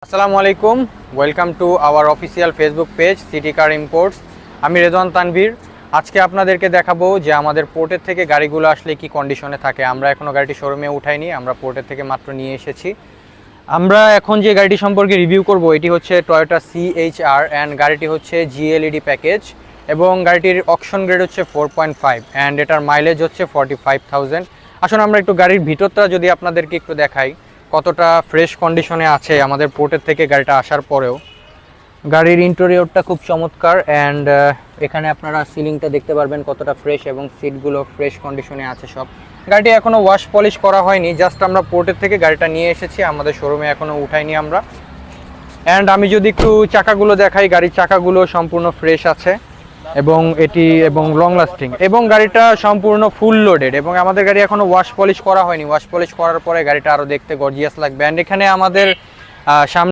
আসসালামু আলাইকুম, welcome to our official Facebook page city car imports. আমি রেদওয়ান তানভীর। আজকে আপনাদেরকে দেখাবো যে আমাদের পোর্টের থেকে গাড়িগুলো আসলে কি কন্ডিশনে থাকে। আমরা এখনও গাড়িটি শোরুমে উঠাইনি, আমরা পোর্টের থেকে মাত্র নিয়ে এসেছি। আমরা এখন যে গাড়িটি সম্পর্কে রিভিউ করব এটি হচ্ছে টয়োটা CHR অ্যান্ড গাড়িটি হচ্ছে GLED প্যাকেজ এবং গাড়িটির অকশন গ্রেড হচ্ছে 4.5 অ্যান্ড এটার মাইলেজ হচ্ছে 45,000। আসলে আমরা একটু গাড়ির ভিতরটা যদি আপনাদেরকে একটু দেখাই কতটা ফ্রেশ কন্ডিশনে আছে আমাদের পোর্টের থেকে গাড়িটা আসার পরেও। গাড়ির ইন্টেরিয়রটা খুব চমৎকার অ্যান্ড এখানে আপনারা সিলিংটা দেখতে পারবেন কতটা ফ্রেশ এবং সিটগুলো ফ্রেশ কন্ডিশনে আছে সব। গাড়িটি এখনও ওয়াশ পলিশ করা হয়নি, জাস্ট আমরা পোর্টের থেকে গাড়িটা নিয়ে এসেছি, আমাদের শোরুমে এখনও উঠাইনি আমরা। অ্যান্ড আমি যদি একটু চাকাগুলো দেখাই, গাড়ির চাকাগুলো সম্পূর্ণ ফ্রেশ আছে এবং লং লাস্টিং এবং গাড়িটা সম্পূর্ণ ফুল লোডেড এবং আমাদের গাড়ি এখনও ওয়াশ পলিশ করা হয়নি। ওয়াশ পলিশ করার পরে গাড়িটা আরও দেখতে গর্জিয়াস লাগবে। অ্যান্ড এখানে আমাদের সামনে